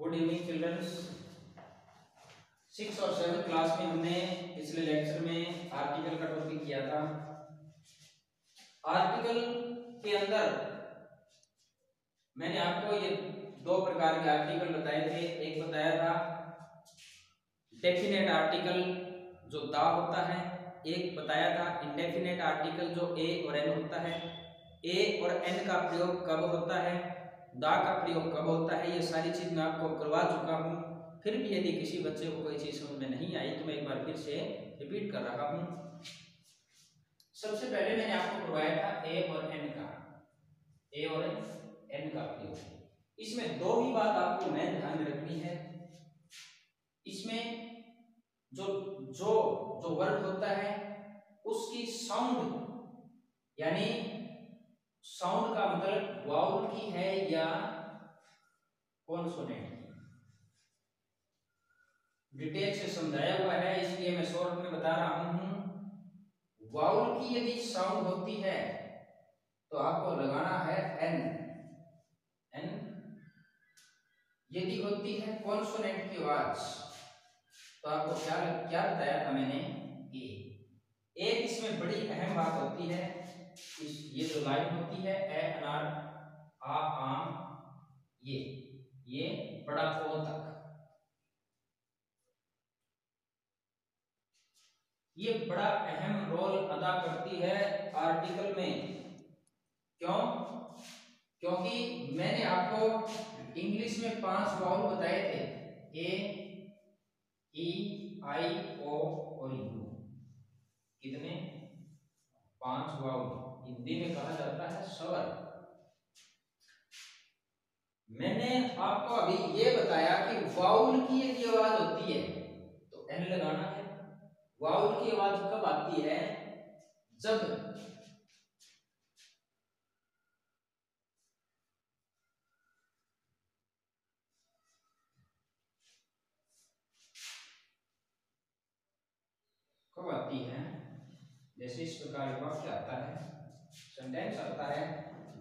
Good evening children's. 6 और 7 class में हमने पिछले लेक्चर में आर्टिकल का टॉपिक किया था। आर्टिकल के अंदर मैंने आपको ये दो प्रकार के आर्टिकल बताए थे। एक बताया था डेफिनेट आर्टिकल जो दा होता है, एक बताया था इंडेफिनेट आर्टिकल जो ए और एन होता है। ए और एन का प्रयोग कब होता है, दा का प्रयोग कब होता है, ये सारी चीज मैं आपको करवा चुका हूँ। फिर भी यदि किसी बच्चे को कोई चीज समझ में नहीं आई तो मैं एक बार फिर से रिपीट कर रहा हूँ। सबसे पहले मैंने आपको करवाया था ए और एन का प्रयोग। इसमें दो ही बात आपको मैं ध्यान में रखनी है। इसमें जो जो जो वर्ड होता है उसकी साउंड, यानी साउंड का मतलब वाउल की है या कॉन्सोनेंट की, डिटेल से समझाया हुआ है, इसलिए मैं शॉर्ट में बता रहा हूं। वाउल की यदि साउंड होती है तो आपको लगाना है एन। यदि होती है कॉन्सोनेंट की आवाज तो आपको क्या बताया था मैंने, ए। एक इसमें बड़ी अहम बात होती है, ये जो लाइन होती है ए अनार आ आम, ये बड़ा ओ तक, ये बड़ा अहम रोल अदा करती है आर्टिकल में। क्यों? क्योंकि मैंने आपको इंग्लिश में 5 वाउल बताए थे, ए, ई, आई, ओ और यू। कितने? 5 वाउल। हिंदी में कहा जाता है स्वर। मैंने आपको अभी ये बताया कि वाउल की यदि आवाज होती है तो एन लगाना है। वाउल की आवाज कब आती है? जब आती है, जैसे इस प्रकार का वाक्य आता है, सेंटेंस आता है,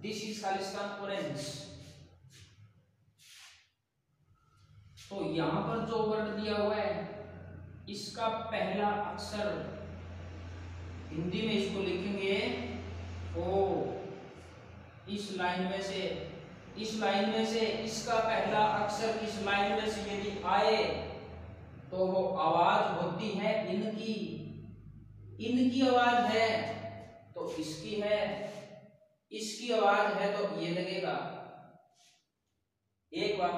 दिस इज खालिस्तान ऑरेंज। तो यहां पर जो वर्ड दिया हुआ है इसका पहला अक्षर हिंदी में इसको लिखेंगे ओ। इस लाइन में से इसका पहला अक्षर इस लाइन में से यदि आए तो वो आवाज होती है इनकी। इनकी आवाज है तो इसकी है, इसकी आवाज है तो ये लगेगा। एक बार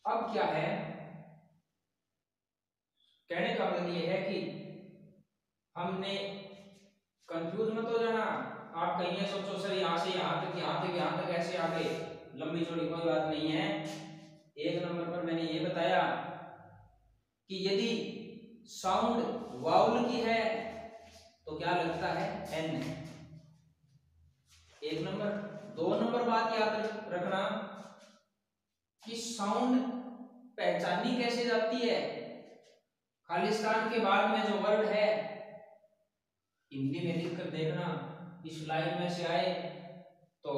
अब क्या है, कहने का मतलब ये है कि हमने कंफ्यूज मत हो जाना। आप कहीं ये सोचो सर यहां से यहां तक, यहां तक ऐसे आ गए, लंबी चौड़ी कोई बात नहीं है। एक नंबर पर मैंने ये बताया कि यदि साउंड वाउल की है तो क्या लगता है एन। एक नंबर। 2 नंबर बात याद रखना कि साउंड पहचानी कैसे जाती है। खालिस्तान के बाद में जो वर्ड है हिंदी में लिख कर देखना, इस लाइन में से आए तो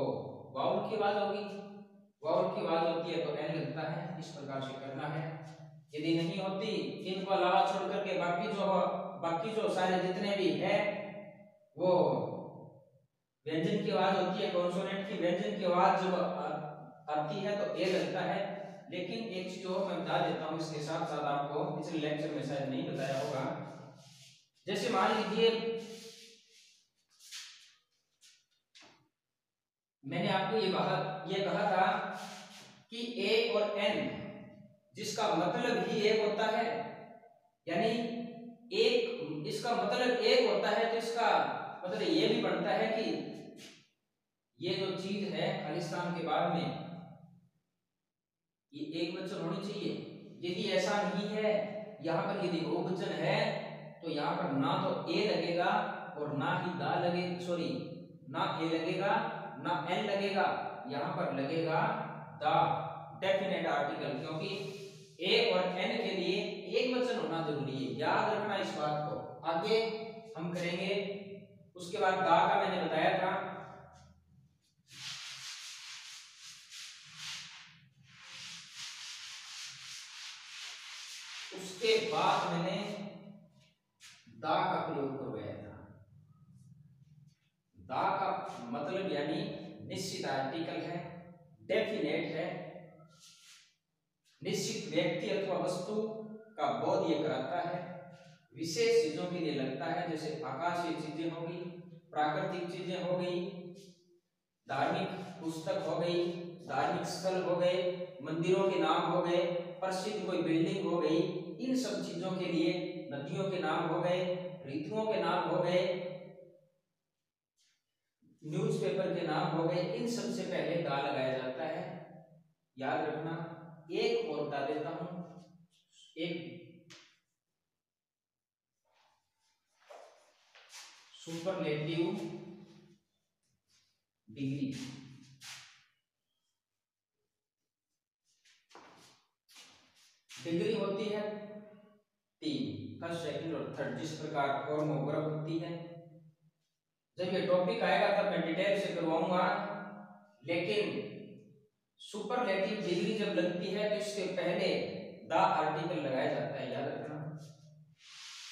वाउल की आवाज होगी, वाउल की आवाज होती है तो एन लगता है। इस प्रकार से करना है। यदि नहीं होती, इनको अलावा छोड़ करके बाकी जो सारे जितने भी है वो व्यंजन की आवाज होती है, कॉन्सोनेंट की व्यंजन की आवाज जब आती है तो ए लगता है। लेकिन एक चीज और मैं बता देता हूँ इसके साथ साथ, आपको पिछले लेक्चर में शायद नहीं बताया होगा। जैसे मान लीजिए मैंने आपको ये कहा था कि ए और एन जिसका मतलब ही एक होता है, यानी एक, इसका मतलब एक होता है तो इसका मतलब ये भी बनता है कि ये जो चीज है खालिस्तान के बाद में ये एक वचन होनी चाहिए। यदि ऐसा नहीं है, यहाँ पर यदि बहुवचन है तो यहाँ पर ना तो ए लगेगा और ना ही दा लगेगा, सॉरी ना ए लगेगा ना एन लगेगा, यहाँ पर लगेगा दा, डेफिनेट आर्टिकल। क्योंकि ए और एन के लिए एक वचन होना जरूरी है, याद रखना इस बात को। आगे हम करेंगे। उसके बाद दा का मैंने बताया था उसके बाद मैंने दा का प्रयोग करवाया था। दा का मतलब यानी निश्चित आर्टिकल है, डेफिनेट है, निश्चित व्यक्ति अथवा वस्तु का बोध ये कराता है, विशेष चीजों के लिए लगता है, जैसे आकाशीय चीजें हो गई, प्राकृतिक चीजें हो गई, धार्मिक पुस्तक हो गई, धार्मिक स्थल हो गए, मंदिरों के नाम हो गए, प्रसिद्ध कोई बिल्डिंग हो गई, इन सब चीजों के लिए, नदियों के नाम हो गए, ऋतुओं के नाम हो गए, न्यूज़पेपर के नाम हो गए, इन सब से पहले दा लगाया जाता है। याद रखना। एक और बता देता हूं, एक सुपरलेटिव डिग्री, डिग्री होती है 3, फर्स्ट, सेकंड और थर्ड, जिस प्रकार फॉर्म ऑफ वर्ब होती है। जब ये टॉपिक आएगा तब मैं डिटेल से करवाऊंगा, लेकिन सुपरलेटिव डिग्री जब लगती है तो इसके पहले द आर्टिकल लगाया जाता है, याद रखना।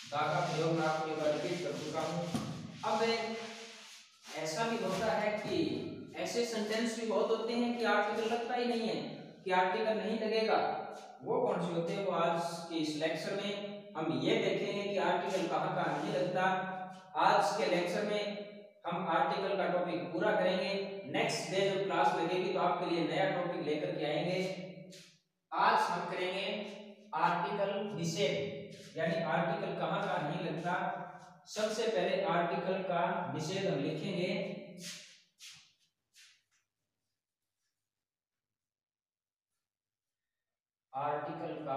द का प्रयोग मैं आपको एक बार रिपीट कर चुका हूं। अब ऐसा भी होता है कि ऐसे सेंटेंस भी बहुत होते हैं कि आर्टिकल लगता ही नहीं है, कि आर्टिकल नहीं लगेगा। वो कौन से होते हैं, वो आज के इस लेक्चर में हम ये देखेंगे कि आर्टिकल कहाँ कहाँ नहीं लगता। आज के लेक्चर में हम आर्टिकल का टॉपिक पूरा करेंगे। नेक्स्ट डे जब क्लास लगेगी तो आपके लिए नया टॉपिक लेकर के आएंगे। आज हम करेंगे आर्टिकल निषेध, यानी आर्टिकल कहाँ कहाँ नहीं लगता। सबसे पहले आर्टिकल का निषेध हम लिखेंगे। आर्टिकल का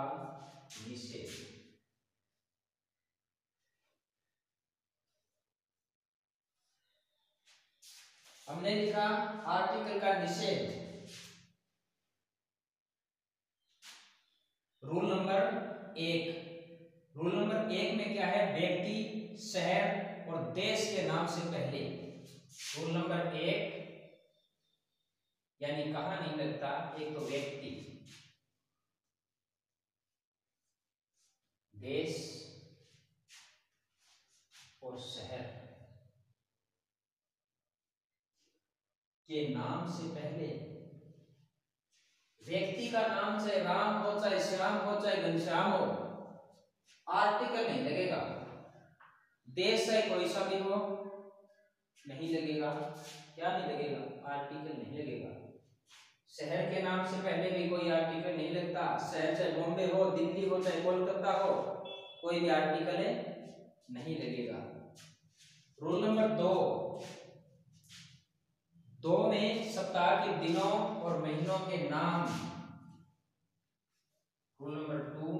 निषेध, हमने लिखा आर्टिकल का निषेध। रूल नंबर 1, रूल नंबर 1 में क्या है, व्यक्ति, शहर और देश के नाम से पहले। रूल नंबर 1 यानी कहां नहीं लगता, एक तो व्यक्ति, देश और शहर के नाम से पहले। व्यक्ति का नाम चाहे राम हो, चाहे श्याम हो, चाहे घनश्याम हो, आर्टिकल नहीं लगेगा। देश चाहे कोई सा भी हो, नहीं लगेगा। क्या नहीं लगेगा, आर्टिकल नहीं लगेगा। शहर के नाम से पहले भी कोई आर्टिकल नहीं लगता। शहर चाहे बॉम्बे हो, दिल्ली हो, चाहे कोलकाता हो, कोई भी आर्टिकल नहीं लगेगा। रूल नंबर 2 में सप्ताह के दिनों और महीनों के नाम। रूल नंबर 2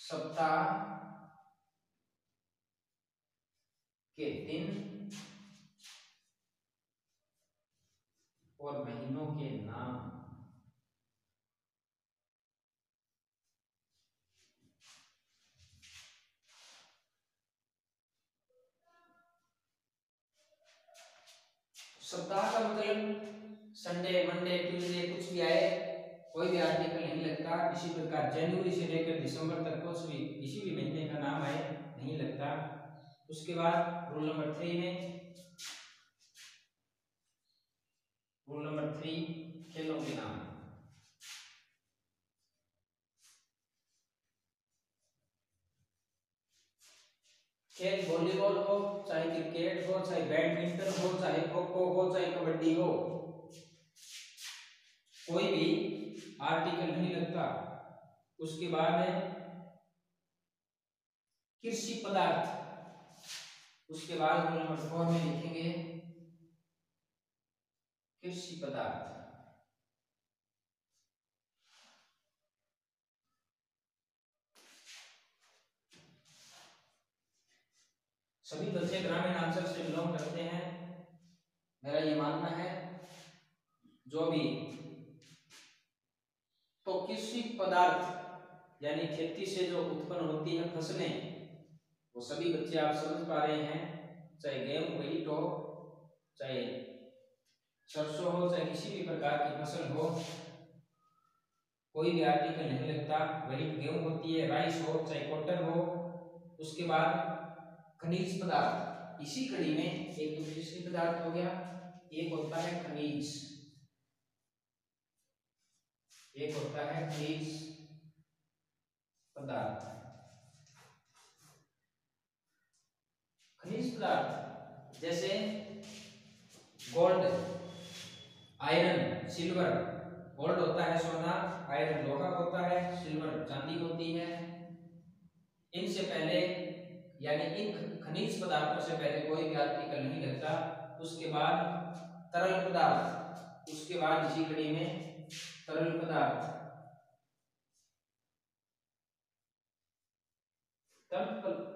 सप्ताह के दिन और महीनों के नाम। सप्ताह का मतलब संडे, मंडे, ट्यूसडे कुछ भी आए, कोई भी आर्टिकल नहीं लगता। इसी प्रकार जनवरी से लेकर दिसंबर तक कुछ भी किसी भी महीने का नाम आए नहीं लगता। उसके बाद रूल नंबर 3 में, रूल नंबर 3 खेलों के नाम। खेल वॉलीबॉल हो, चाहे क्रिकेट हो, चाहे बैडमिंटन हो, चाहे खो खो हो, चाहे कबड्डी हो, कोई भी आर्टिकल नहीं लगता। उसके बाद है कृषि पदार्थ। उसके बाद रूल नंबर 4 में लिखेंगे कृषि पदार्थ। सभी बच्चे ग्रामीण आंचल से बिलोंग करते हैं, मेरा ये मानना है। जो भी तो कृषि पदार्थ यानी खेती से जो उत्पन्न होती है फसलें, वो सभी बच्चे आप समझ पा रहे हैं। चाहे गेहूं, वहीट हो, चाहे सरसों हो, चाहे किसी भी प्रकार की फसल हो, कोई भी आर्टिकल नहीं लगता। व्हीट गेहूं होती है, राइस हो चाहे कॉटन हो। उसके बाद खनिज पदार्थ, इसी कड़ी में एक तो कृषि पदार्थ हो गया, एक होता है खनिज, एक होता है खनिज पदार्थ। खनिज पदार्थ जैसे गोल्ड, आयरन, सिल्वर। गोल्ड होता है सोना, आयरन लोहा होता है, सिल्वर चांदी होती है। इनसे पहले यानी इन खनिज पदार्थों से पहले कोई भी आर्टिकल नहीं लगता। उसके बाद तरल पदार्थ, उसके बाद इसी कड़ी में तरल पदार्थ।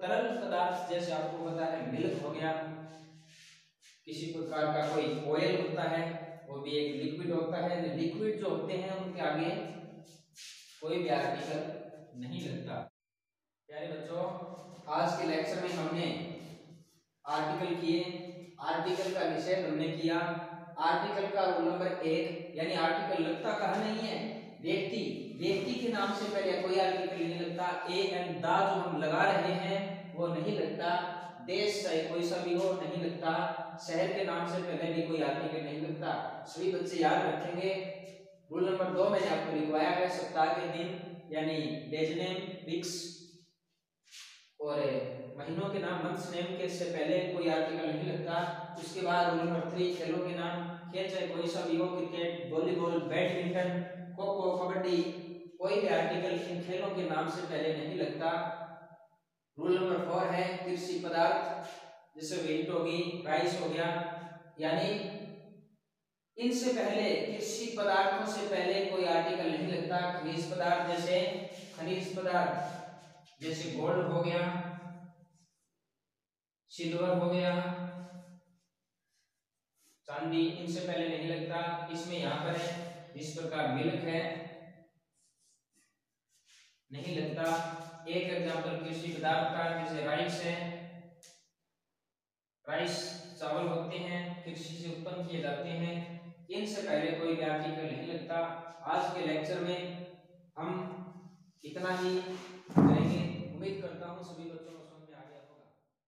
तरल पदार्थ जैसे आपको पता है मिल्क हो गया, किसी प्रकार का कोई ऑयल होता है, वो भी एक लिक्विड होता है। लिक्विड जो होते हैं उनके आगे कोई भी आर्टिकल नहीं लगता। प्यारे बच्चों, आज के लेक्चर में हमने आर्टिकल किए, आर्टिकल का निषेध हमने किया। आर्टिकल का रूल नंबर 1 यानी आर्टिकल लगता कहाँ नहीं है, व्यक्ति, व्यक्ति के नाम से पहले कोई आर्टिकल नहीं लगता। ए एंड दा जो हम लगा रहे हैं वो नहीं लगता। देश चाहे कोई सा भी हो नहीं लगता। शहर के नाम से पहले भी कोई आर्टिकल नहीं लगता। सभी बच्चे याद रखेंगे। रूल नंबर 2 मैंने आपको लिखवाया है, सप्ताह के दिन यानी डेज नेम, वीक्स और महीनों के नाम, मंथ्स नेम के से पहले कोई आर्टिकल नहीं लगता। उसके बाद रूल नंबर 3 खेलों के नाम, खेल चाहे कोई सा भी हो, cricket, volleyball, badminton, kho kho, kabaddi, कोई भी आर्टिकल इन खेलों के नाम से पहले नहीं लगता। रूल नंबर 4 है कृषि पदार्थ, जैसे व्हीट होगी, राइस हो गया, यानी इनसे पहले कृषि पदार्थों से पहले कोई आर्टिकल नहीं लगता। खनिज पदार्थ जैसे खनिज पदार्थ जैसे गोल्ड हो गया, सिल्वर हो गया, चांदी, इनसे पहले नहीं लगता। इसमें यहाँ पर है इस प्रकार मिल्क है, नहीं लगता। एक एग्जांपल कृषि पदार्थ का जैसे राइस है, राइस चावल होते हैं, कृषि से उत्पन्न किए जाते हैं, इनसे पहले कोई भी आर्टिकल नहीं लगता। आज के लेक्चर में हम इतना ही करेंगे। उम्मीद करता हूँ सभी बच्चों को